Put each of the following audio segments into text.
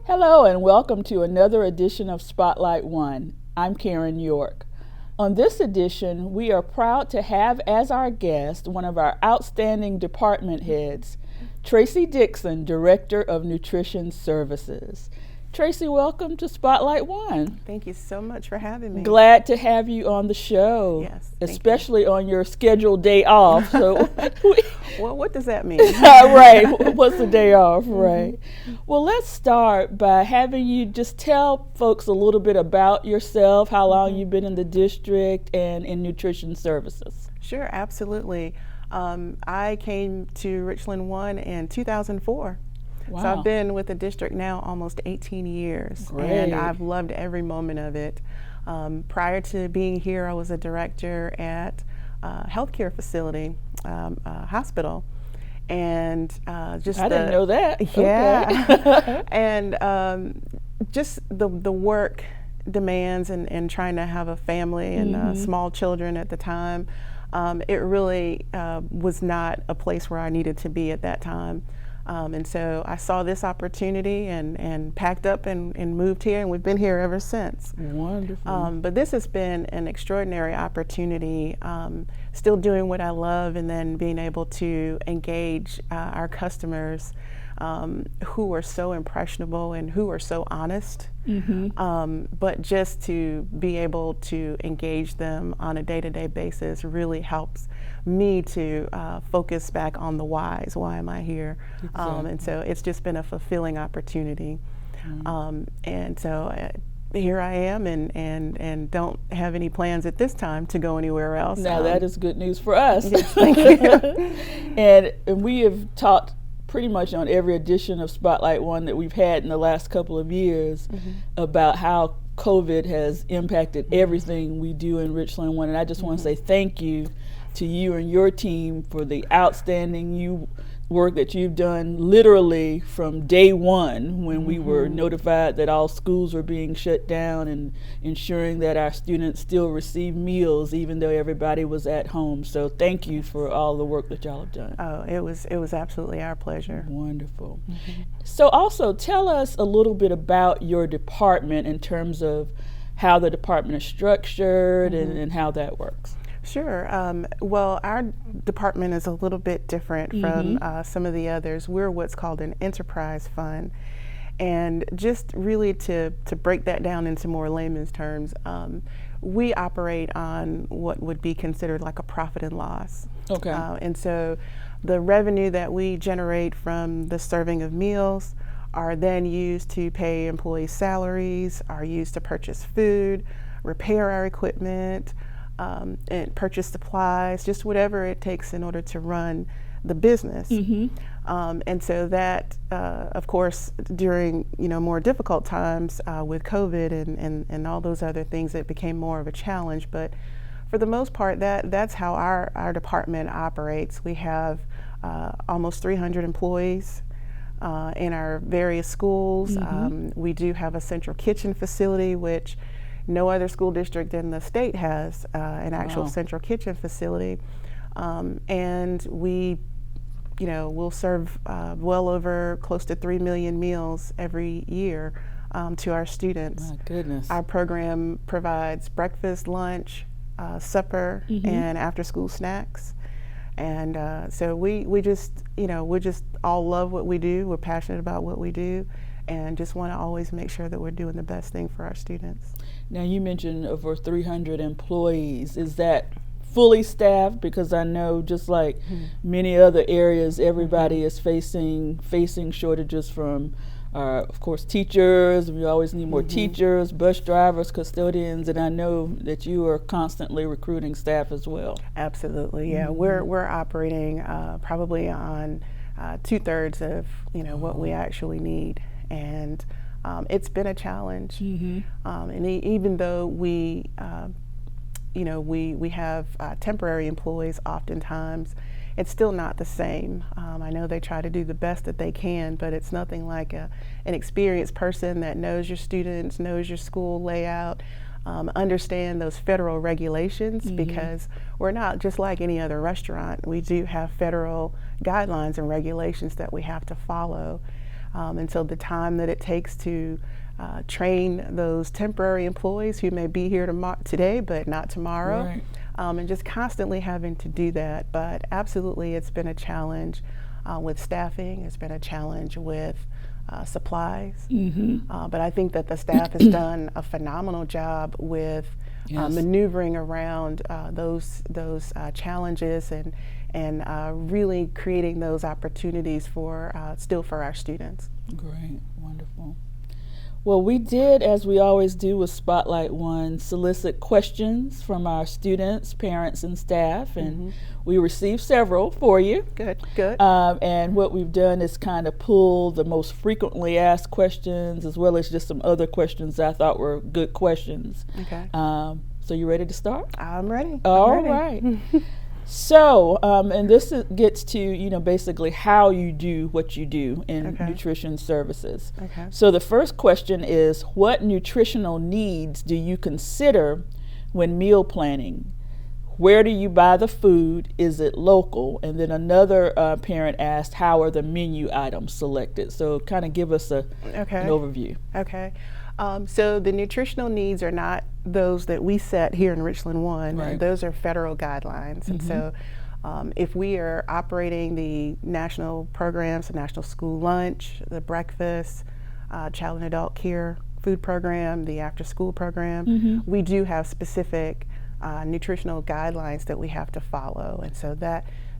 Hello and welcome to another edition of Spotlight One. I'm Karen York. On this edition, we are proud to have as our guest one of our outstanding department heads, Tracy Dixon, Director of Nutrition Services. Tracy, welcome to Spotlight One. Thank you so much for having me. Glad to have you on the show. Yes, especially on your scheduled day off. So, well, what does that mean? Right. What's the day off? Right. Well, let's start by having you just tell folks a little bit about yourself, how long you've been in the district and in nutrition services. Sure, absolutely. I came to Richland One in 2004. Wow. So I've been with the district now almost 18 years. Great. And I've loved every moment of it. Prior to being here, I was a director at a healthcare facility, hospital. And I didn't know that. Yeah. Okay. And just the work demands and trying to have a family and small children at the time, it really was not a place where I needed to be at that time. And so I saw this opportunity and packed up and moved here, and we've been here ever since. Wonderful. But this has been an extraordinary opportunity, still doing what I love and then being able to engage our customers who are so impressionable and who are so honest. But just to be able to engage them on a day-to-day basis really helps me to focus back on the whys. Why am I here? Exactly. And so it's just been a fulfilling opportunity. And so here I am and don't have any plans at this time to go anywhere else. Now that is good news for us. Yes, thank you. And we have talked pretty much on every edition of Spotlight One that we've had in the last couple of years about how COVID has impacted everything we do in Richland One. And I just want to say thank you to you and your team for the outstanding work that you've done literally from day one when we were notified that all schools were being shut down and ensuring that our students still receive meals even though everybody was at home. So thank you for all the work that y'all have done. Oh, it was absolutely our pleasure. Wonderful. So also tell us a little bit about your department in terms of how the department is structured and how that works. Sure. Well, our department is a little bit different from some of the others. We're what's called an enterprise fund. And just really to break that down into more layman's terms, we operate on what would be considered like a profit and loss. Okay. And so the revenue that we generate from the serving of meals are then used to pay employees' salaries, are used to purchase food, repair our equipment, and purchase supplies, just whatever it takes in order to run the business. And so that, of course, during more difficult times with COVID and all those other things, it became more of a challenge. But for the most part, that's how our department operates. We have almost 300 employees in our various schools. We do have a central kitchen facility, which no other school district in the state has an actual central kitchen facility. And we, will serve well over close to 3 million meals every year to our students. My goodness. Our program provides breakfast, lunch, supper, and after-school snacks. And so we just, we just all love what we do. We're passionate about what we do, and just want to always make sure that we're doing the best thing for our students. Now you mentioned over 300 employees. Is that fully staffed? Because I know just like many other areas, everybody is facing shortages from, of course, teachers. We always need more teachers, bus drivers, custodians, and I know that you are constantly recruiting staff as well. Absolutely, yeah. We're operating probably on 2/3 of what we actually need, and it's been a challenge. And even though we have temporary employees oftentimes, it's still not the same. I know they try to do the best that they can, but it's nothing like an experienced person that knows your students, knows your school layout, understand those federal regulations, because we're not just like any other restaurant. We do have federal guidelines and regulations that we have to follow. And so the time that it takes to train those temporary employees who may be here today but not tomorrow, right. And just constantly having to do that. But absolutely, it's been a challenge with staffing. It's been a challenge with supplies. But I think that the staff has done a phenomenal job with maneuvering around those challenges and really creating those opportunities for our students. Great, wonderful. Well, we did, as we always do with Spotlight One, solicit questions from our students, parents, and staff, and we received several for you. Good. And what we've done is kind of pull the most frequently asked questions, as well as just some other questions I thought were good questions. Okay. So you ready to start? I'm ready. All right. So, and this gets to, basically how you do what you do in nutrition services. Okay. So the first question is, what nutritional needs do you consider when meal planning? Where do you buy the food? Is it local? And then another parent asked, how are the menu items selected? So kind of give us an overview. Okay. So the nutritional needs are not those that we set here in Richland One. Right. Those are federal guidelines. And so if we are operating the national programs, the National School Lunch, the breakfast, child and adult care food program, the after school program, we do have specific nutritional guidelines that we have to follow. And so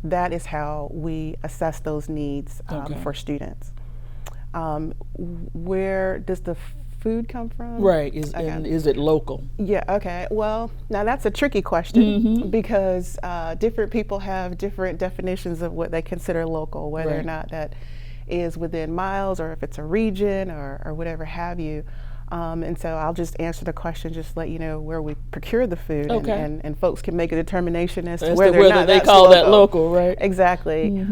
that is how we assess those needs for students. Where does the food come from? Right. And is it local? Yeah. Okay. Well, now that's a tricky question because different people have different definitions of what they consider local, whether or not that is within miles or if it's a region or whatever have you. And so I'll just answer the question, just let you know where we procure the food, and folks can make a determination as to whether or not they that's call local. that local, right? Exactly.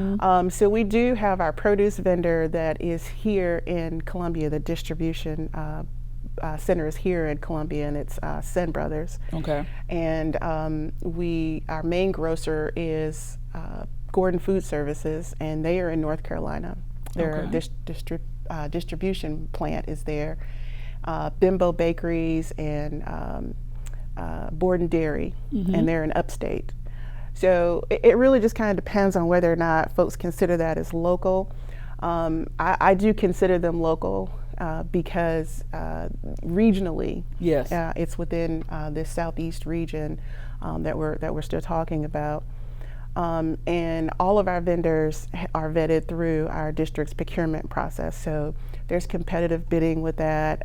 So we do have our produce vendor that is here in Columbia. The distribution center is here in Columbia, and it's Sen Brothers. Okay. And our main grocer is Gordon Food Services, and they are in North Carolina. Their distribution plant is there. Bimbo Bakeries and Borden Dairy, and they're in upstate. So it really just kind of depends on whether or not folks consider that as local. I do consider them local because regionally, it's within this southeast region that we're still talking about. And all of our vendors are vetted through our district's procurement process. So there's competitive bidding with that.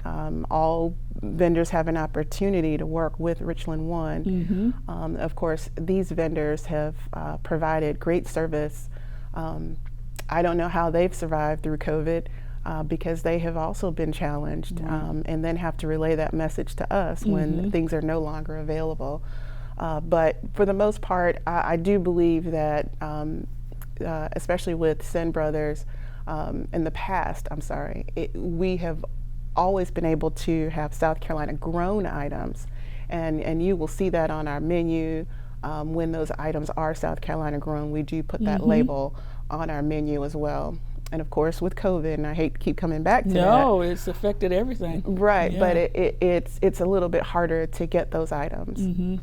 All vendors have an opportunity to work with Richland One. Of course, these vendors have provided great service. I don't know how they've survived through COVID because they have also been challenged and then have to relay that message to us when things are no longer available. But for the most part, I do believe that, especially with Sen Brothers, in the past, we have always been able to have South Carolina grown items, and you will see that on our menu. When those items are South Carolina grown, we do put that label on our menu as well. And of course, with COVID, and I hate to keep coming back to that. No, it's affected everything. Right, but it's a little bit harder to get those items.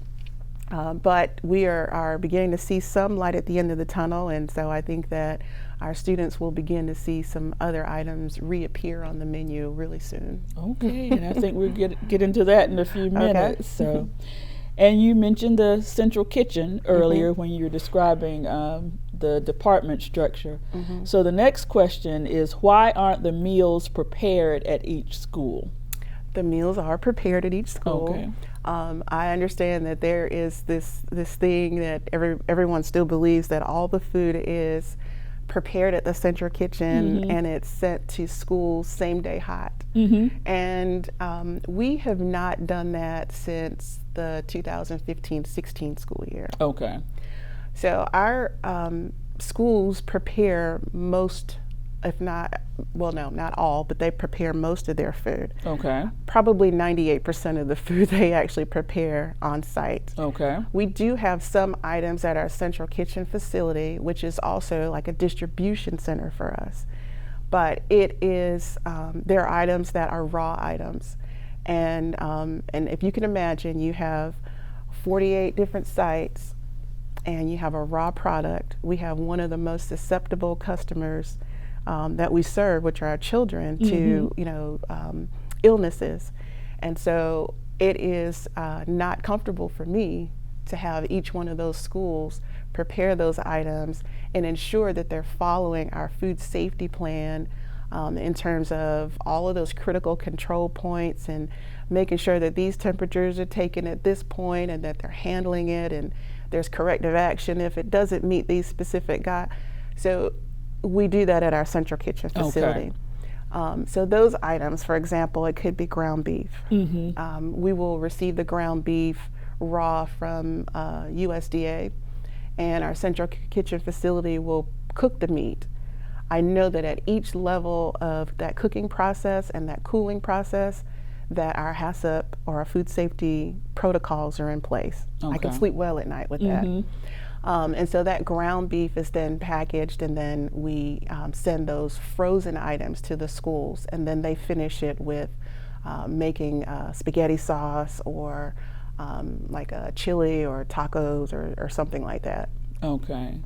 But we are beginning to see some light at the end of the tunnel, and so I think that our students will begin to see some other items reappear on the menu really soon. Okay, and I think we'll get into that in a few minutes. So, and you mentioned the central kitchen earlier when you were describing the department structure. So the next question is, why aren't the meals prepared at each school? The meals are prepared at each school. Okay. I understand that there is this thing that everyone still believes that all the food is prepared at the central kitchen and it's sent to school same day hot. And we have not done that since the 2015-16 school year. Okay. So our schools prepare most, if not, well, no, not all, but they prepare most of their food. Okay. Probably 98% of the food they actually prepare on site. Okay. We do have some items at our central kitchen facility, which is also like a distribution center for us. but it is, there are items that are raw items. And if you can imagine, you have 48 different sites and you have a raw product. We have one of the most susceptible customers that we serve, which are our children, to illnesses. And so it is not comfortable for me to have each one of those schools prepare those items and ensure that they're following our food safety plan in terms of all of those critical control points and making sure that these temperatures are taken at this point and that they're handling it and there's corrective action if it doesn't meet these specific guidelines. So we do that at our central kitchen facility. So those items, for example, it could be ground beef. We will receive the ground beef raw from USDA, and our central kitchen facility will cook the meat. I know that at each level of that cooking process and that cooling process, that our HACCP or our food safety protocols are in place. I can sleep well at night with that. And so that ground beef is then packaged, and then we send those frozen items to the schools, and then they finish it with making spaghetti sauce or like a chili or tacos or something like that. Okay.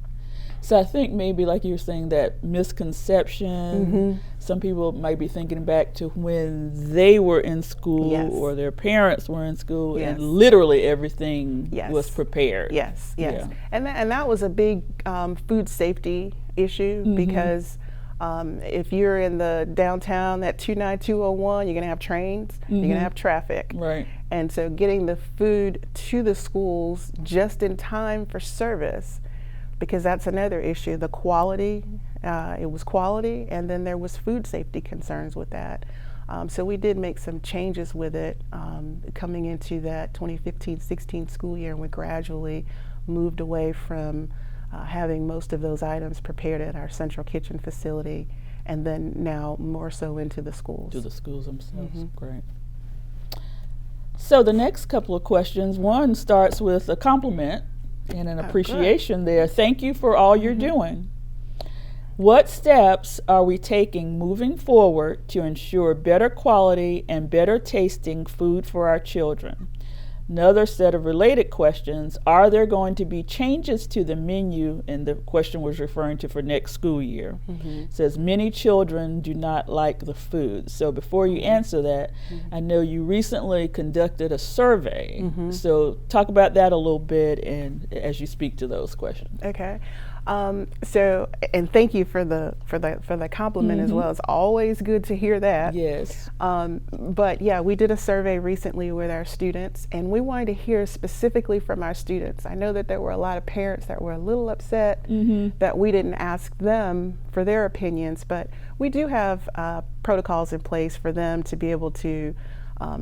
So I think maybe, like you were saying, that misconception, some people might be thinking back to when they were in school or their parents were in school and literally everything was prepared. Yeah. And that was a big food safety issue because if you're in the downtown, that 29201, you're going to have trains, you're going to have traffic. Right. And so getting the food to the schools just in time for service, because that's another issue, the quality, it was quality, and then there was food safety concerns with that. So we did make some changes with it coming into that 2015-16 school year, and we gradually moved away from having most of those items prepared at our central kitchen facility, and then now more so into the schools. To the schools themselves, great. So the next couple of questions, one starts with a compliment and an appreciation there. Thank you for all you're doing. What steps are we taking moving forward to ensure better quality and better tasting food for our children? Another set of related questions, are there going to be changes to the menu? And the question was referring to for next school year. It says many children do not like the food. So before you answer that, I know you recently conducted a survey. So talk about that a little bit and as you speak to those questions. Okay. So, and thank you for the compliment as well. It's always good to hear that. Yes. But yeah, we did a survey recently with our students, and we wanted to hear specifically from our students. I know that there were a lot of parents that were a little upset that we didn't ask them for their opinions, but we do have protocols in place for them to be able to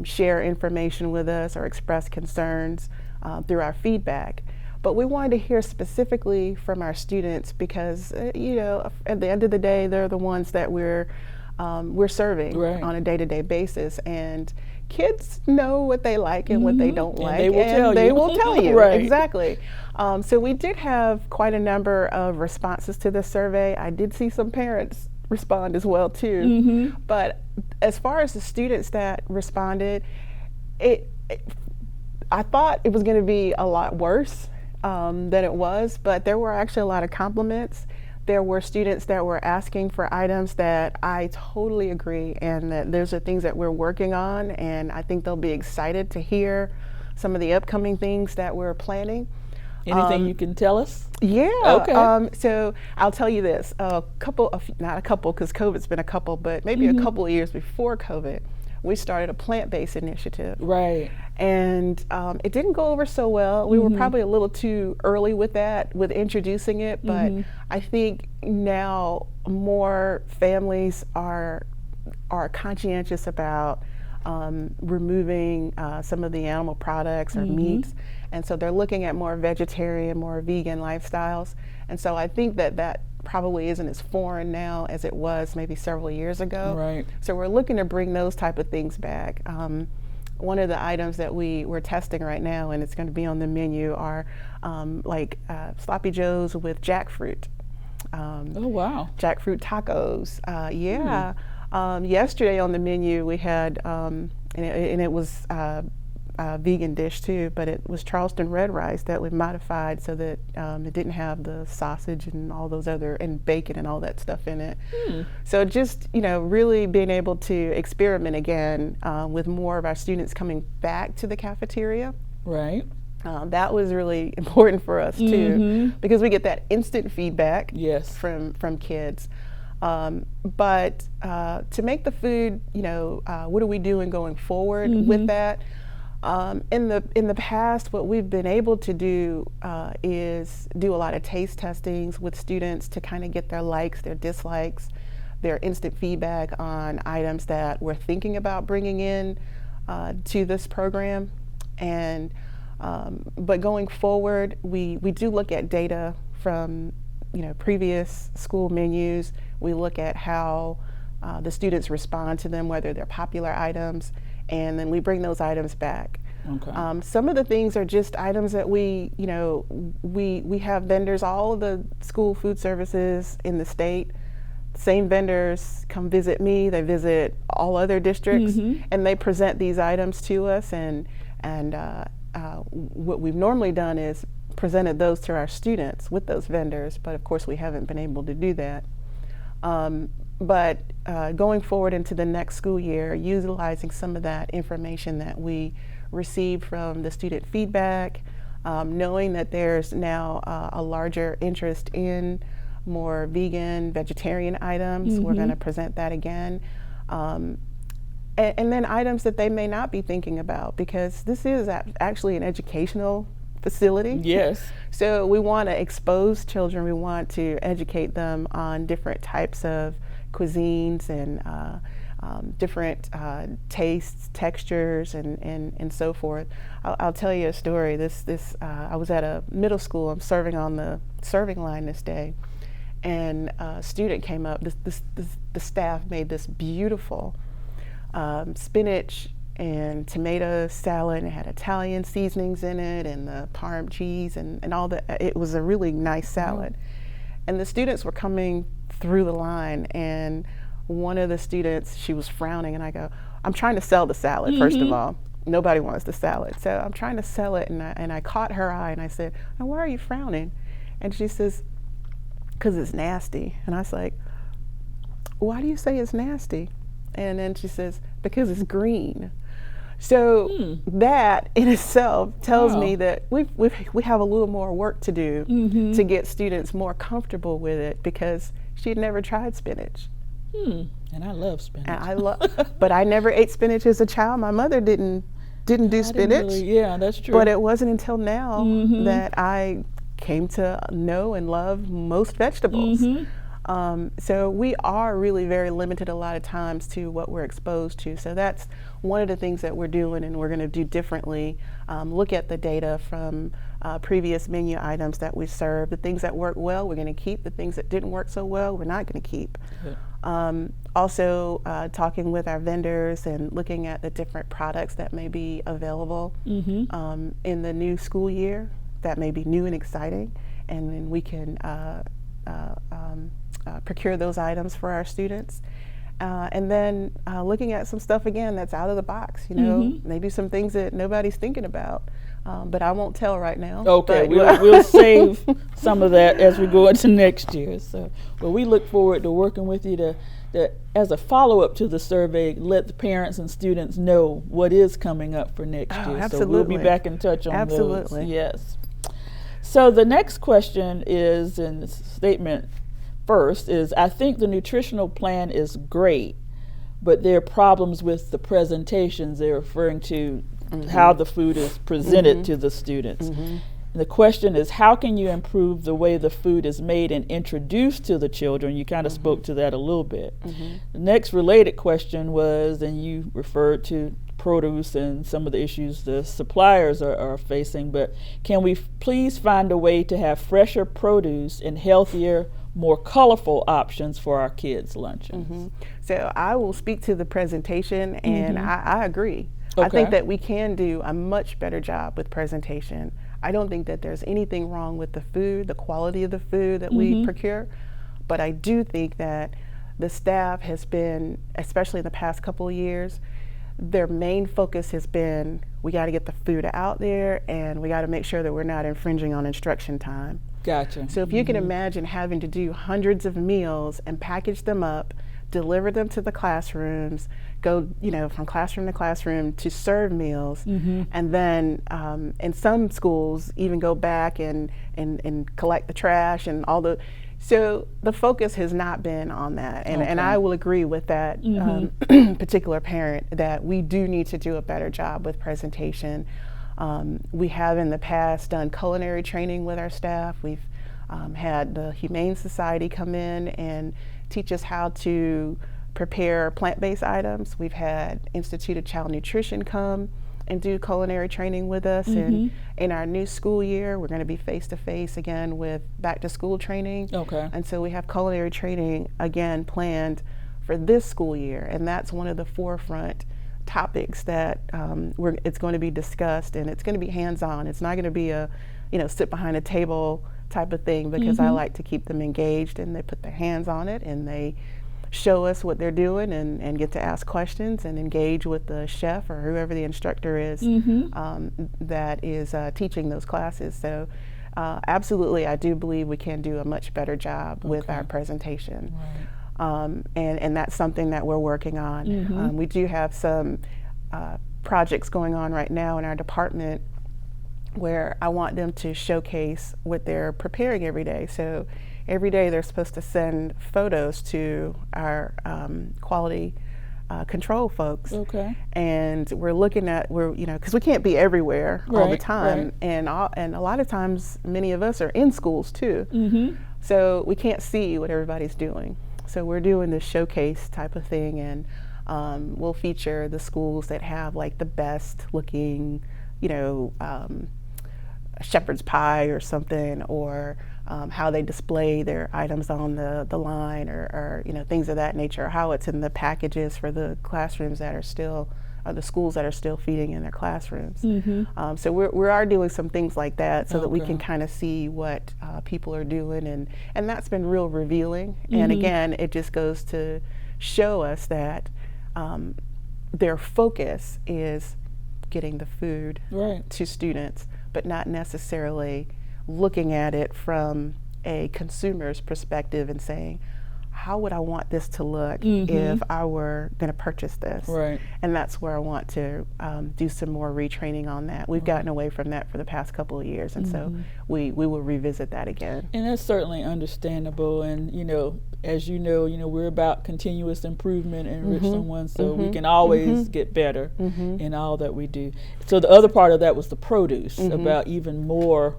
share information with us or express concerns through our feedback. But we wanted to hear specifically from our students because, at the end of the day, they're the ones that we're serving on a day-to-day basis. And kids know what they like and what they don't like. And they will tell you. Right. Exactly. So we did have quite a number of responses to this survey. I did see some parents respond as well, too. But as far as the students that responded, I thought it was going to be a lot worse than it was, but there were actually a lot of compliments. There were students that were asking for items that I totally agree, and that those are things that we're working on, and I think they'll be excited to hear some of the upcoming things that we're planning. Anything you can tell us? Yeah. Okay. So I'll tell you this, not a couple, because COVID's been a couple, but maybe a couple of years before COVID, we started a plant-based initiative. Right. And it didn't go over so well. We were probably a little too early with that, with introducing it, but I think now more families are conscientious about removing some of the animal products or meats, and so they're looking at more vegetarian, more vegan lifestyles. And so I think that probably isn't as foreign now as it was maybe several years ago. Right. So we're looking to bring those type of things back. One of the items that we're testing right now, and it's going to be on the menu, are sloppy joes with jackfruit. Oh, wow. jackfruit tacos. Yesterday on the menu we had, and it was a vegan dish too, but it was Charleston red rice that we modified so that it didn't have the sausage and all those other, and bacon and all that stuff in it. So just, really being able to experiment again with more of our students coming back to the cafeteria. Right. That was really important for us too, because we get that instant feedback from kids. But to make the food, what are we doing going forward with that? In the past, what we've been able to do is do a lot of taste testings with students to kind of get their likes, their dislikes, their instant feedback on items that we're thinking about bringing in to this program. And but going forward, we do look at data from previous school menus. We look at how the students respond to them, whether they're popular items, and then we bring those items back. Okay. Some of the things are just items that we have vendors, all of the school food services in the state, same vendors come visit me, they visit all other districts, and they present these items to us, and what we've normally done is presented those to our students with those vendors, but of course we haven't been able to do that. But going forward into the next school year, utilizing some of that information that we received from the student feedback, knowing that there's now a larger interest in more vegan, vegetarian items, we're going to present that again. And then items that they may not be thinking about, because this is actually an educational facility. Yes. So we want to expose children, we want to educate them on different types of cuisines and different tastes, textures, and so forth. I'll tell you a story. I was at a middle school. I'm serving on the serving line this day, and a student came up. The staff made this beautiful spinach and tomato salad, and it had Italian seasonings in it, and the Parm cheese, and all that. It was a really nice salad. And the students were coming through the line, and one of the students, she was frowning, and I go, I'm trying to sell the salad, first of all. Nobody wants the salad. So I'm trying to sell it, and I caught her eye, and I said, "And why are you frowning?" And she says, "'Cause it's nasty." And I was like, "Why do you say it's nasty?" And then she says, "Because it's green." So that in itself tells me that we have a little more work to do to get students more comfortable with it, because she had never tried spinach. And I love spinach. And but I never ate spinach as a child. My mother didn't do spinach. Yeah, that's true. But it wasn't until now that I came to know and love most vegetables. So we are really very limited a lot of times to what we're exposed to. So that's one of the things that we're doing, and we're going to do differently. Look at the data from previous menu items that we served. The things that worked well, we're going to keep. The things that didn't work so well, we're not going to keep. Also talking with our vendors and looking at the different products that may be available in the new school year that may be new and exciting, and then we can procure those items for our students. And then looking at some stuff again that's out of the box, maybe some things that nobody's thinking about, but I won't tell right now. Okay, we'll save some of that as we go into next year. So, well, we look forward to working with you to as a follow-up to the survey, let the parents and students know what is coming up for next year. Absolutely. So we'll be back in touch on Absolutely. those. Yes. So the next question is, in the statement first, is I think the nutritional plan is great, but there are problems with the presentations. They're referring to how the food is presented to the students. And the question is, how can you improve the way the food is made and introduced to the children? You kind of spoke to that a little bit. The next related question was, and you referred to produce and some of the issues the suppliers are facing, but can we please find a way to have fresher produce and healthier, more colorful options for our kids' luncheons? So I will speak to the presentation, and I agree. Okay. I think that we can do a much better job with presentation. I don't think that there's anything wrong with the food, the quality of the food that we procure, But I do think that the staff has been, especially in the past couple of years, their main focus has been, we got to get the food out there and we got to make sure that we're not infringing on instruction time. Gotcha. So if you can imagine having to do hundreds of meals and package them up, deliver them to the classrooms, go, from classroom to classroom to serve meals, and then in some schools even go back and collect the trash and all the. So the focus has not been on that, and I will agree with that particular parent that we do need to do a better job with presentation. We have in the past done culinary training with our staff. We've had the Humane Society come in and teach us how to prepare plant-based items. We've had Institute of Child Nutrition come and do culinary training with us. And in our new school year, we're going to be face-to-face again with back-to-school training. Okay. And so we have culinary training again planned for this school year, and that's one of the forefront topics that it's going to be discussed, and it's going to be hands-on. It's not going to be a sit behind a table type of thing, because I like to keep them engaged, and they put their hands on it and they show us what they're doing and get to ask questions and engage with the chef or whoever the instructor is that is teaching those classes. So absolutely, I do believe we can do a much better job with our presentation. Right. And that's something that we're working on. We do have some projects going on right now in our department where I want them to showcase what they're preparing every day. So every day they're supposed to send photos to our quality control folks. Okay. And we're looking at, because we can't be everywhere all the time. And a lot of times, many of us are in schools too. So we can't see what everybody's doing. So we're doing this showcase type of thing, and we'll feature the schools that have like the best looking, shepherd's pie or something, or how they display their items on the line, or things of that nature, or how it's in the packages for the classrooms that are still, the schools that are still feeding in their classrooms. So we are doing some things like that so that we can kind of see what people are doing, and that's been real revealing. And again, it just goes to show us that their focus is getting the food to students, but not necessarily looking at it from a consumer's perspective and saying, how would I want this to look if I were going to purchase this? Right. And that's where I want to do some more retraining on that. We've gotten away from that for the past couple of years, and so we will revisit that again. And that's certainly understandable. And as you know, we're about continuous improvement in Richland One, so we can always get better in all that we do. So the other part of that was the produce, about even more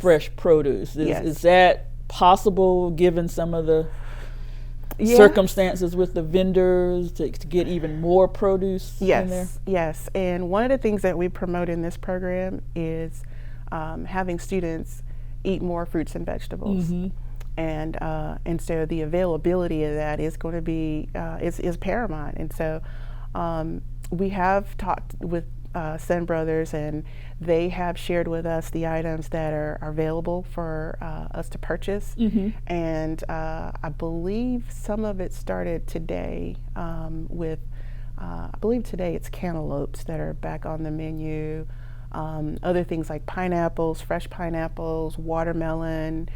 fresh produce. Is that possible given some of the circumstances with the vendors to get even more produce in there? Yes, and one of the things that we promote in this program is having students eat more fruits and vegetables. And so the availability of that is going to be is paramount. And so we have talked with Sen Brothers, and they have shared with us the items that are available for us to purchase. And I believe some of it started today with, I believe today it's cantaloupes that are back on the menu. Other things like pineapples, fresh pineapples, watermelon,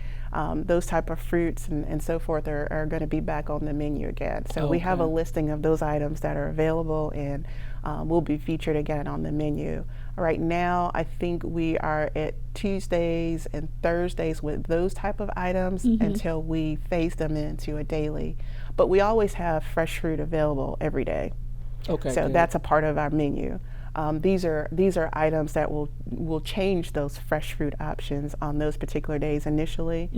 those type of fruits and so forth are going to be back on the menu again. So we have a listing of those items that are available, and will be featured again on the menu. Right now, I think we are at Tuesdays and Thursdays with those type of items until we phase them into a daily. But we always have fresh fruit available every day. So that's a part of our menu. These are items that will change those fresh fruit options on those particular days initially,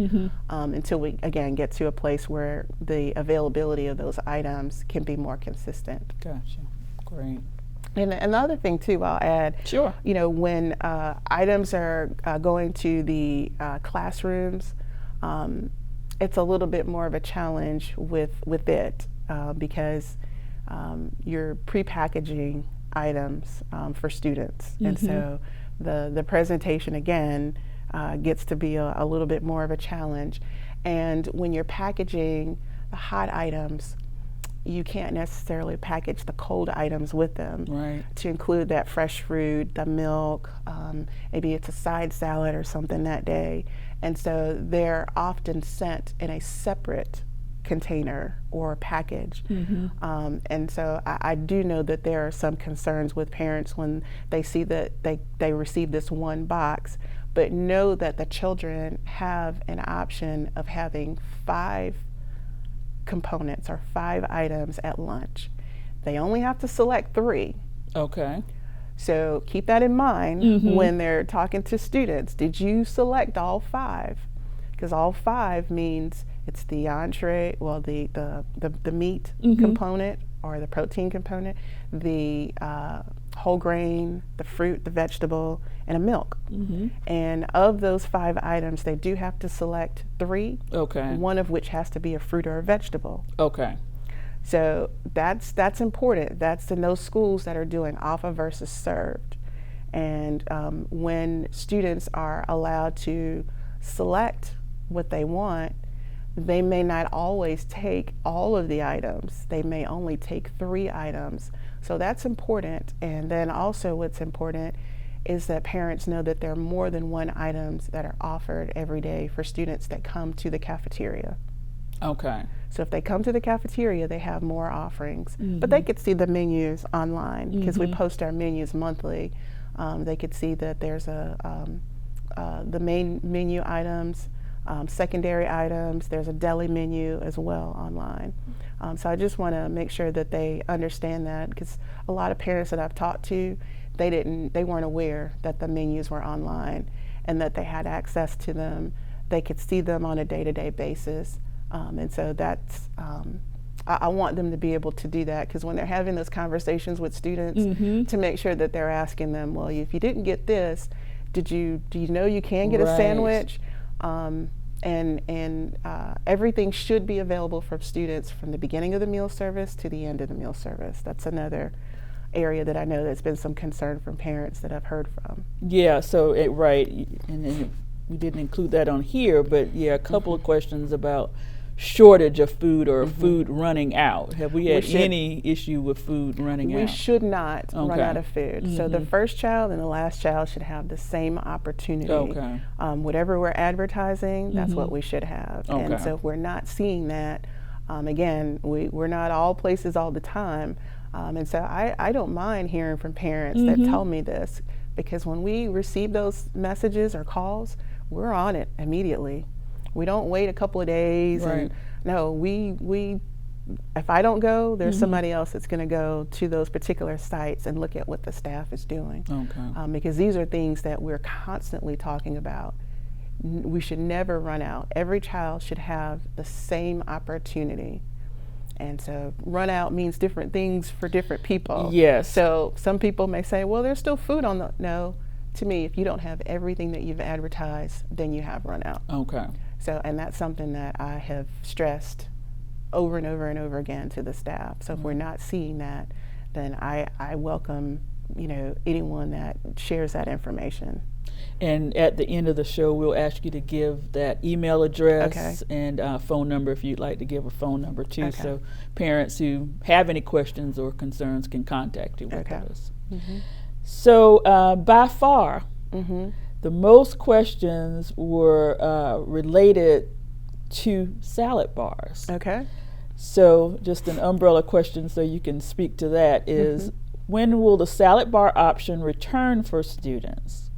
until we again get to a place where the availability of those items can be more consistent. Gotcha. Great. And another thing too, I'll add. Sure. When items are going to the classrooms, it's a little bit more of a challenge with it because you're prepackaging items for students, and so the presentation again gets to be a little bit more of a challenge. And when you're packaging the hot items, you can't necessarily package the cold items with them, right, to include that fresh fruit, the milk, maybe it's a side salad or something that day. And so they're often sent in a separate container or package. And so I do know that there are some concerns with parents when they see that they receive this one box, but know that the children have an option of having 5 components or 5 items at lunch. They only have to select 3. okay, So keep that in mind when they're talking to students. Did you select all 5? Because all 5 means it's the entree, well, the meat component or the protein component, the whole grain, the fruit, the vegetable, and a milk. And of those 5 items, they do have to select 3, okay, one of which has to be a fruit or a vegetable. okay, So that's important. That's in those schools that are doing offer versus served. And when students are allowed to select what they want, they may not always take all of the items. They may only take 3 items. So that's important. And then also what's important is that parents know that there are more than 1 items that are offered every day for students that come to the cafeteria. okay, So if they come to the cafeteria, they have more offerings. But they could see the menus online because we post our menus monthly. They could see that there's the main menu items, secondary items. There's a deli menu as well online. So I just want to make sure that they understand that, because a lot of parents that I've talked to, they weren't aware that the menus were online and that they had access to them. They could see them on a day-to-day basis. And so that's, I want them to be able to do that, because when they're having those conversations with students, to make sure that they're asking them, well, if you didn't get this, do you know you can get a sandwich? And everything should be available for students from the beginning of the meal service to the end of the meal service. That's another area that I know that's been some concern from parents that I've heard from. Yeah, so right, and then we didn't include that on here, but yeah, a couple of questions about shortage of food or food running out. Have we had any issue with food running out? We should not run out of food. So the first child and the last child should have the same opportunity. Okay. Whatever we're advertising, that's what we should have. Okay. And so if we're not seeing that, again, we're not all places all the time. And so I don't mind hearing from parents that tell me this, because when we receive those messages or calls, we're on it immediately. We don't wait a couple of days. Right. And no, we if I don't go, there's somebody else that's going to go to those particular sites and look at what the staff is doing. Okay. Because these are things that we're constantly talking about. We should never run out. Every child should have the same opportunity. And so run out means different things for different people. Yes. So some people may say, well, there's still food on the, no. To me, if you don't have everything that you've advertised, then you have run out. Okay. So, and that's something that I have stressed over and over and over again to the staff. So if we're not seeing that, then I welcome, anyone that shares that information. And at the end of the show, we'll ask you to give that email address and phone number if you'd like to give a phone number too, so parents who have any questions or concerns can contact you with those. So by far, the most questions were related to salad bars. Okay. So just an umbrella question so you can speak to that is, when will the salad bar option return for students?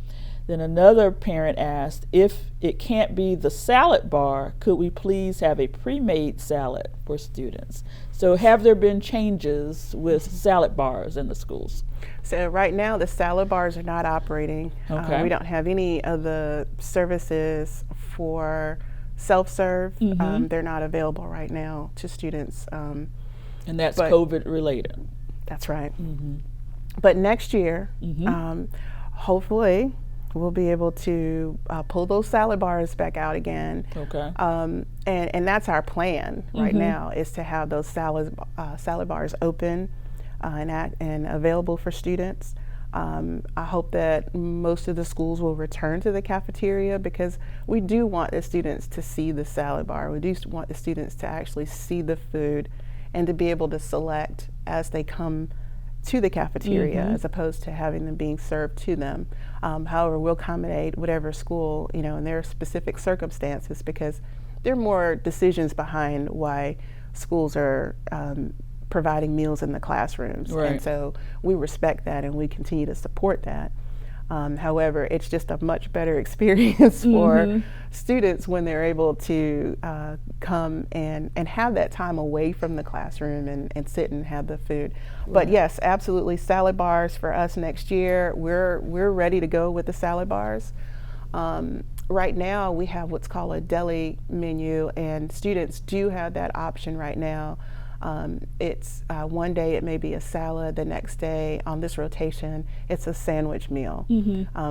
Then another parent asked, if it can't be the salad bar, could we please have a pre-made salad for students? So have there been changes with salad bars in the schools? So right now the salad bars are not operating. Okay. We don't have any of the services for self-serve. They're not available right now to students. And that's COVID related. That's right. But next year, hopefully, we'll be able to pull those salad bars back out again. Okay. And that's our plan right now, is to have those salad bars open and available for students. I hope that most of the schools will return to the cafeteria, because we do want the students to see the salad bar. We do want the students to actually see the food and to be able to select as they come to the cafeteria, as opposed to having them being served to them. However, we'll accommodate whatever school, in their specific circumstances, because there are more decisions behind why schools are providing meals in the classrooms. Right. And so we respect that and we continue to support that. However, it's just a much better experience for students when they're able to come and have that time away from the classroom and sit and have the food. Right. But yes, absolutely, salad bars for us next year. We're ready to go with the salad bars. Right now we have what's called a deli menu, and students do have that option right now. It's one day it may be a salad, the next day on this rotation it's a sandwich meal.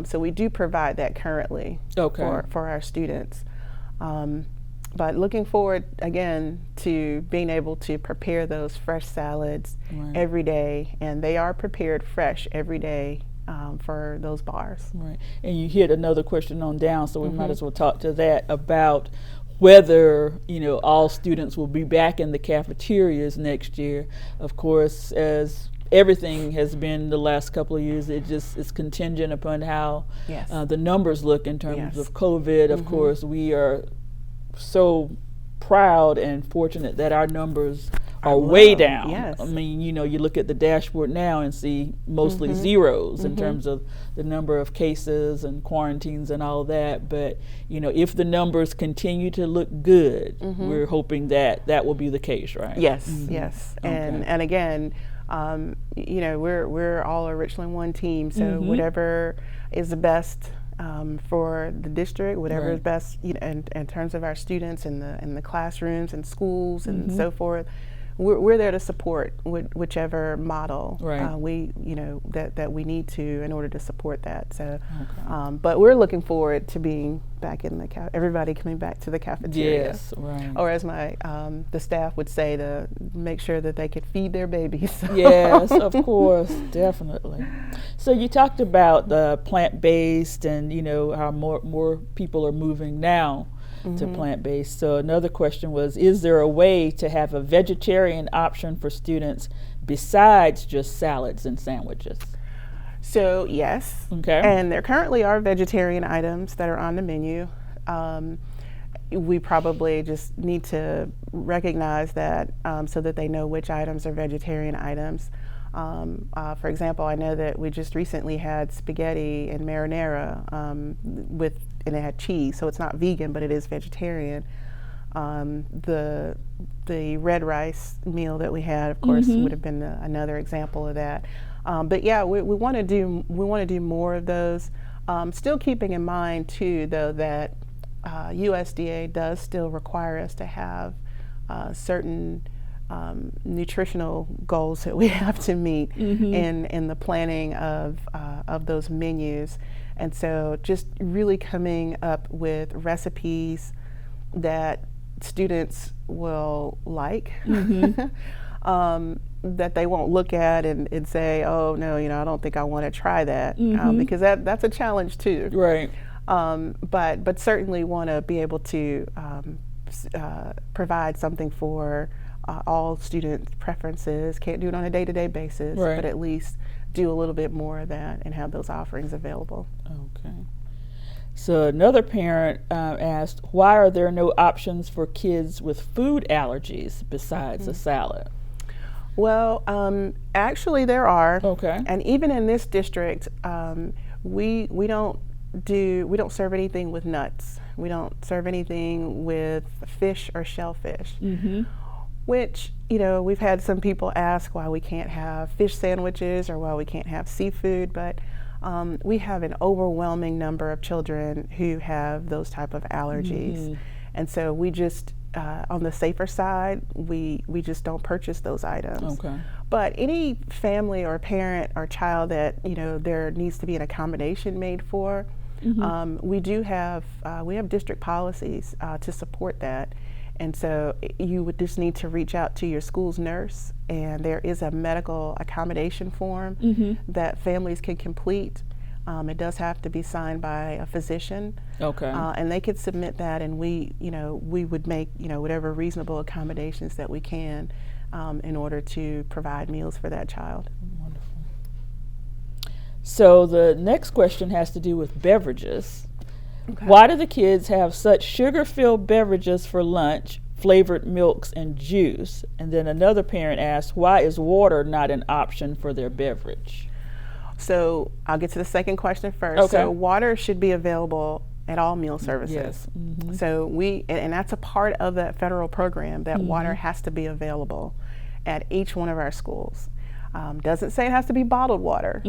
So we do provide that currently for our students. But looking forward again to being able to prepare those fresh salads every day, and they are prepared fresh every day for those bars. Right. And you hit another question on down, so we might as well talk to that about whether all students will be back in the cafeterias next year. Of course, as everything has been the last couple of years, it's contingent upon how the numbers look in terms of COVID. Of course, we are so proud and fortunate that our numbers are way down. Yes. I mean, you look at the dashboard now and see mostly zeros in terms of the number of cases and quarantines and all that. But, if the numbers continue to look good, we're hoping that will be the case, right? Yes, yes. And again, we're all a Richland One team, so whatever is the best for the district, whatever is best in terms of our students in the classrooms and schools and so forth. We're there to support whichever model we that we need to in order to support that. So, but we're looking forward to being back in everybody coming back to the cafeteria. Yes, right. Or as the staff would say, to make sure that they could feed their babies. Yes, of course, definitely. So you talked about the plant-based and how more people are moving now to plant-based. So another question was, is there a way to have a vegetarian option for students besides just salads and sandwiches? So yes, and there currently are vegetarian items that are on the menu. We probably just need to recognize that so that they know which items are vegetarian items. For example, I know that we just recently had spaghetti and marinara and it had cheese, so it's not vegan, but it is vegetarian. The red rice meal that we had, of course, would have been another example of that. But yeah, we want to do more of those. Still keeping in mind too, though, that USDA does still require us to have certain nutritional goals that we have to meet in the planning of those menus. And so just really coming up with recipes that students will like, that they won't look at and say, oh no, I don't think I want to try that, because that's a challenge too. Right. But certainly want to be able to provide something for all student preferences. Can't do it on a day-to-day basis, but at least do a little bit more of that and have those offerings available. Okay. So another parent asked, why are there no options for kids with food allergies besides a salad? Well, actually there are. Okay. And even in this district, we don't serve anything with nuts. We don't serve anything with fish or shellfish. Which, we've had some people ask why we can't have fish sandwiches or why we can't have seafood, but we have an overwhelming number of children who have those type of allergies. And so we just, on the safer side, we just don't purchase those items. Okay. But any family or parent or child that, there needs to be an accommodation made for, we have district policies to support that. And so you would just need to reach out to your school's nurse, and there is a medical accommodation form that families can complete. It does have to be signed by a physician. Okay. And they could submit that, and we would make, whatever reasonable accommodations that we can in order to provide meals for that child. Wonderful. So the next question has to do with beverages. Okay. Why do the kids have such sugar-filled beverages for lunch, flavored milks and juice? And then another parent asks, why is water not an option for their beverage? So I'll get to the second question first. Okay. So water should be available at all meal services. Yes. Mm-hmm. So and that's a part of that federal program, that water has to be available at each one of our schools. Doesn't say it has to be bottled water,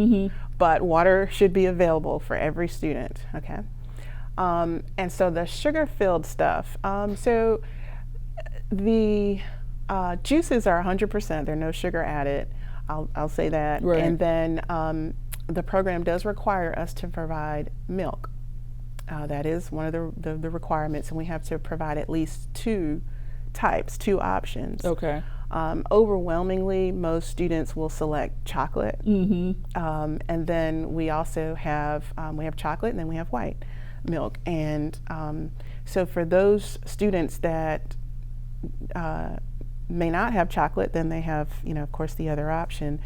but water should be available for every student, okay? And so the sugar-filled stuff, so the juices are 100%, there are no sugar added, I'll say that. Right. And then the program does require us to provide milk. That is one of the requirements, and we have to provide at least two options. Okay. Overwhelmingly, most students will select chocolate, and then we also have chocolate, and then we have white milk. And so for those students that may not have chocolate, then they have, of course, the other option.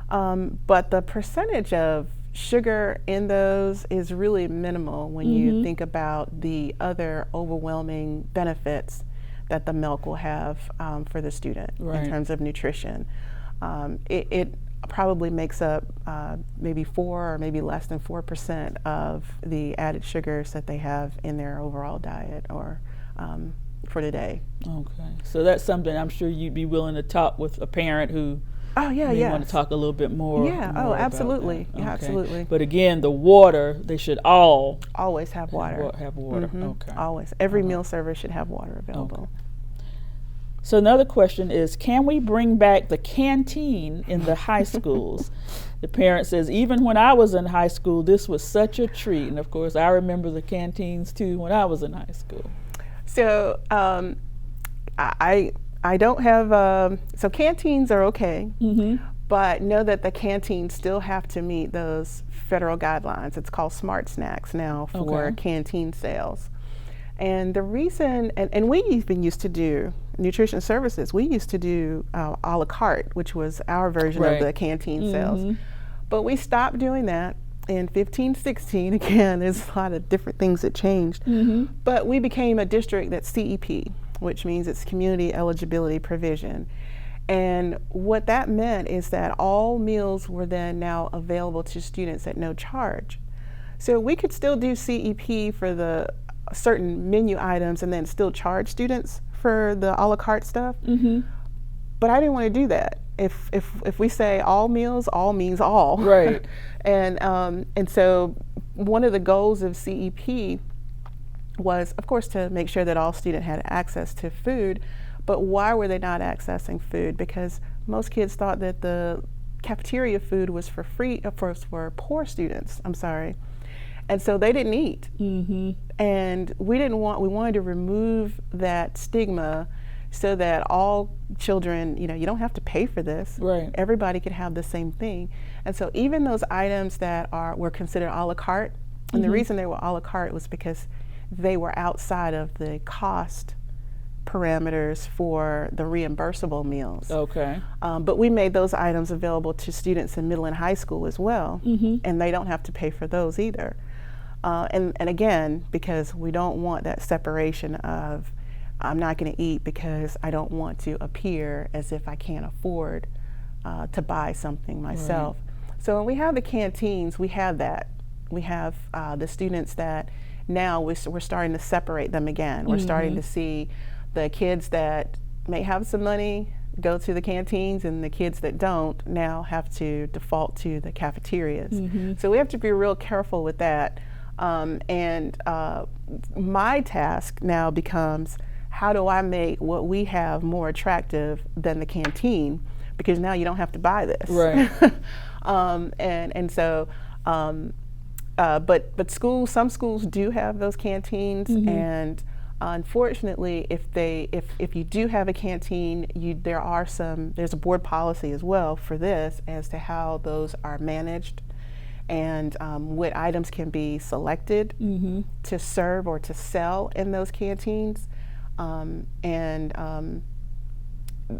But the percentage of sugar in those is really minimal when you think about the other overwhelming benefits that the milk will have for the student in terms of nutrition. It probably makes up maybe 4 or maybe less than 4% of the added sugars that they have in their overall diet or for the day. Okay, so that's something I'm sure you'd be willing to talk with a parent who may want to talk a little bit more. Yeah, absolutely. Okay. Yeah, absolutely. But again, the water, they should always have water. Have water. Okay. Always. Every meal service should have water available. Okay. So another question is, can we bring back the canteen in the high schools? The parent says, even when I was in high school, this was such a treat. And of course, I remember the canteens too when I was in high school. So I don't have, so canteens are okay, but know that the canteens still have to meet those federal guidelines. It's called Smart Snacks now for canteen sales. And the reason, and we even used to do, nutrition services, we used to do a la carte, which was our version of the canteen sales. But we stopped doing that in 15, 16. Again, there's a lot of different things that changed. But we became a district that's CEP, which means it's Community Eligibility Provision. And what that meant is that all meals were then now available to students at no charge. So we could still do CEP for the certain menu items and then still charge students for the a la carte stuff. But I didn't want to do that. If we say all meals, all means all. Right. And so one of the goals of CEP was, of course, to make sure that all students had access to food. But why were they not accessing food? Because most kids thought that the cafeteria food was for free, for poor students, and so they didn't eat. And we wanted to remove that stigma so that all children, you don't have to pay for this. Right. Everybody could have the same thing. And so even those items that were considered a la carte, and the reason they were a la carte was because they were outside of the cost parameters for the reimbursable meals. Okay. But we made those items available to students in middle and high school as well, and they don't have to pay for those either. And again, because we don't want that separation of, I'm not going to eat because I don't want to appear as if I can't afford to buy something myself. Right. So when we have the canteens, we have that. We have the students that now we're starting to separate them again. We're starting to see the kids that may have some money go to the canteens, and the kids that don't now have to default to the cafeterias. So we have to be real careful with that. And my task now becomes, how do I make what we have more attractive than the canteen? Because now you don't have to buy this. Right. But some schools do have those canteens, and Unfortunately, if you do have a canteen, there's a board policy as well for this as to how those are managed and what items can be selected to serve or to sell in those canteens.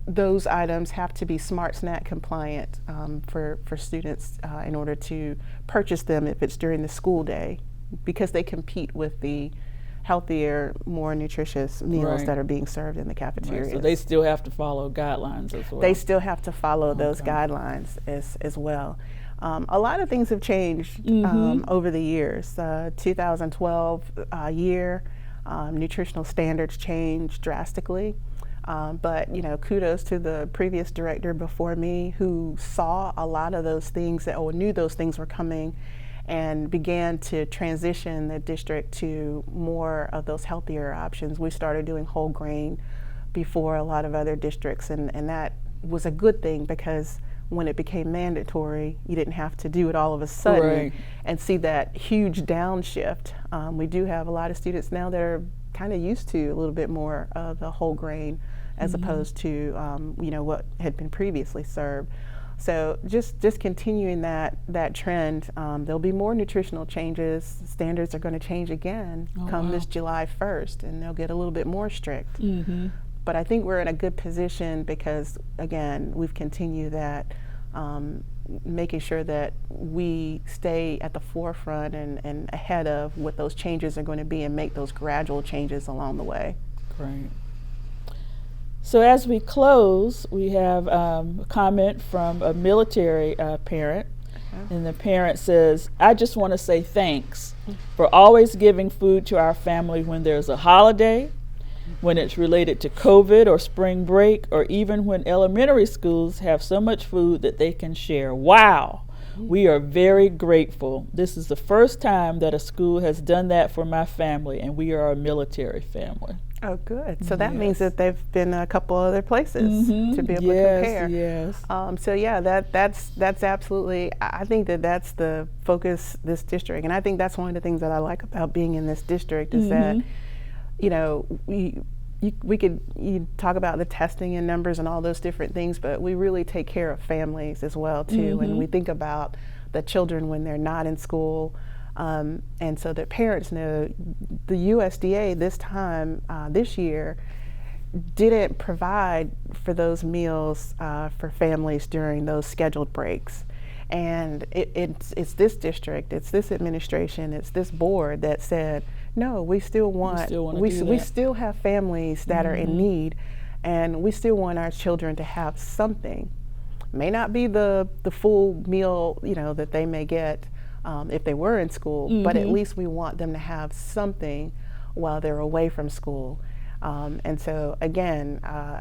Those items have to be Smart Snack compliant for students in order to purchase them if it's during the school day, because they compete with the healthier, more nutritious meals that are being served in the cafeteria. Right. So they still have to follow guidelines as well. They still have to follow those guidelines as well. A lot of things have changed over the years. 2012 year, nutritional standards changed drastically. But kudos to the previous director before me who saw a lot of those things or knew those things were coming and began to transition the district to more of those healthier options. We started doing whole grain before a lot of other districts, and that was a good thing, because when it became mandatory, you didn't have to do it all of a sudden and see that huge downshift. We do have a lot of students now that are kind of used to a little bit more of the whole grain as opposed to what had been previously served. So just continuing that trend. There'll be more nutritional changes. Standards are going to change again this July 1st, and they'll get a little bit more strict. But I think we're in a good position because, again, we've continued that, making sure that we stay at the forefront and ahead of what those changes are going to be and make those gradual changes along the way. Great. So as we close, we have a comment from a military parent, and the parent says, "I just want to say thanks for always giving food to our family when there's a holiday, when it's related to COVID or spring break, or even when elementary schools have so much food that they can share. Wow, we are very grateful. This is the first time that a school has done that for my family, and we are a military family." Oh, good. So that means that they've been a couple other places to be able to compare. Yes. So yeah, that's absolutely. I think that's the focus this district, and I think that's one of the things that I like about being in this district is that, you talk about the testing and numbers and all those different things, but we really take care of families as well too, and we think about the children when they're not in school. And so that parents know the USDA this year didn't provide for those meals for families during those scheduled breaks. And it's this district, it's this administration, it's this board that said, no, we still have families that are in need, and we still want our children to have something. May not be the full meal, that they may get if they were in school, but at least we want them to have something while they're away from school. And so again,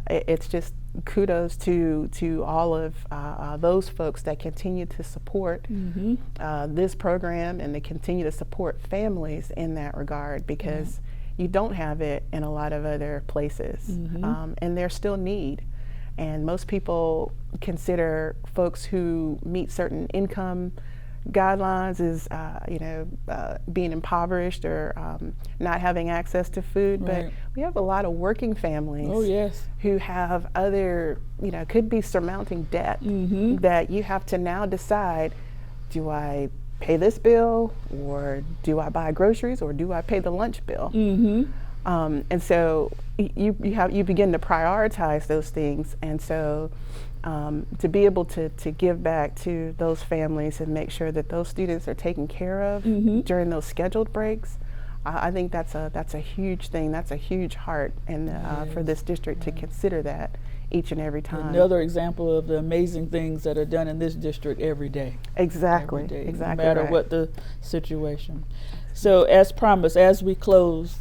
it's just kudos to all of those folks that continue to support this program and they continue to support families in that regard, because you don't have it in a lot of other places, and there's still need. And most people consider folks who meet certain income guidelines as being impoverished or not having access to food, but we have a lot of working families who have other, could be surmounting debt that you have to now decide, do I pay this bill, or do I buy groceries, or do I pay the lunch bill? And so you begin to prioritize those things, and so to be able to give back to those families and make sure that those students are taken care of during those scheduled breaks, I think that's a huge thing. That's a huge heart, and for this district to consider that each and every time. Another example of the amazing things that are done in this district every day. Exactly. Every day, exactly. No matter what the situation. So as promised, as we close,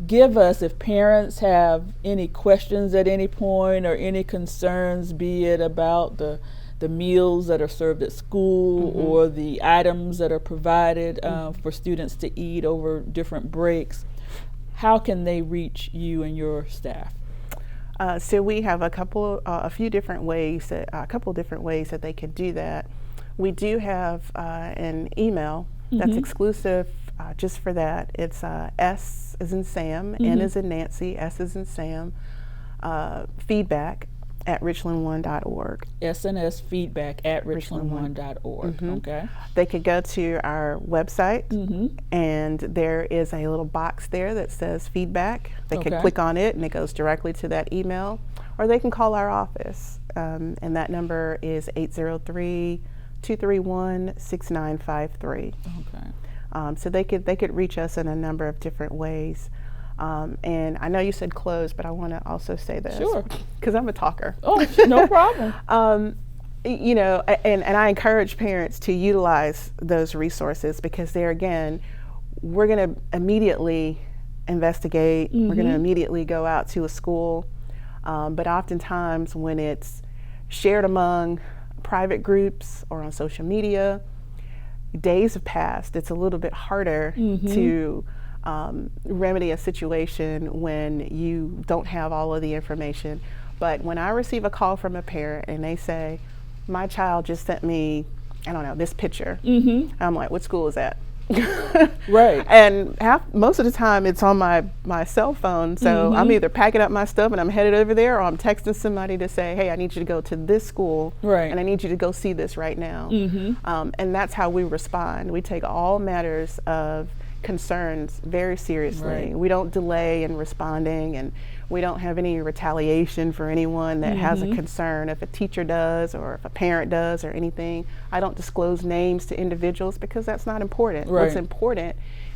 give us, if parents have any questions at any point or any concerns, be it about the meals that are served at school or the items that are provided for students to eat over different breaks, how can they reach you and your staff? So we have a couple different ways that they can do that. We do have an email that's exclusive just for that. It's as in Sam, N as in Nancy, S as in Sam, feedback at richlandone.org. SNS feedback at richlandone.org. Okay. They could go to our website, and there is a little box there that says feedback. They could click on it, and it goes directly to that email, or they can call our office, and that number is 803-231-6953. Okay. So they could reach us in a number of different ways. And I know you said close, but I want to also say this. Sure. Because I'm a talker. Oh, no problem. You know, and I encourage parents to utilize those resources, because there again, we're going to immediately investigate, we're going to immediately go out to a school, but oftentimes when it's shared among private groups or on social media, days have passed. It's a little bit harder to remedy a situation when you don't have all of the information. But when I receive a call from a parent and they say, my child just sent me, I don't know, this picture, I'm like, what school is that? Right. And most of the time it's on my cell phone, so I'm either packing up my stuff and I'm headed over there, or I'm texting somebody to say, hey, I need you to go to this school, and I need you to go see this right now. And that's how we respond. We take all matters of concerns very seriously. We don't delay in responding, and we don't have any retaliation for anyone that has a concern. If a teacher does, or if a parent does, or anything, I don't disclose names to individuals, because that's not important. What's important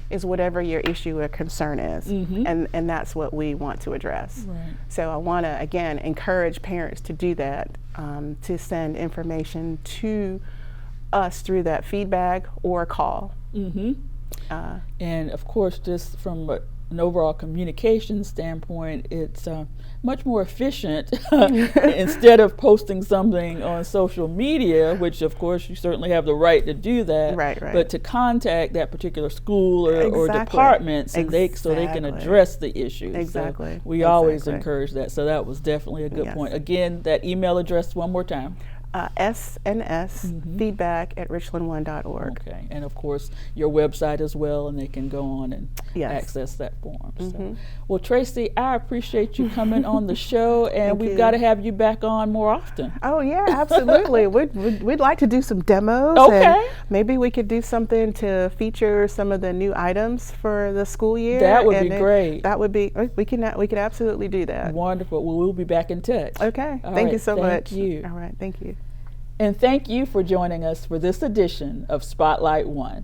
is whatever your issue or concern is, and that's what we want to address. So I want to again encourage parents to do that, to send information to us through that feedback or call. And of course, just from an overall communication standpoint, it's much more efficient instead of posting something on social media, which of course you certainly have the right to do that, but to contact that particular school or departments, and so they can address the issues. So we always encourage that. So that was definitely a good point. Again, that email address one more time. SNS feedback at richlandone.org. Okay, and of course your website as well, and they can go on and access that form. So. Well, Tracy, I appreciate you coming on the show, and we've got to have you back on more often. Oh yeah, absolutely. We'd like to do some demos. And maybe we could do something to feature some of the new items for the school year. That would be great. That would be. We could absolutely do that. Wonderful. Well, we'll be back in touch. Okay. Thank you so much. Thank you. All right. Thank you. And thank you for joining us for this edition of Spotlight One.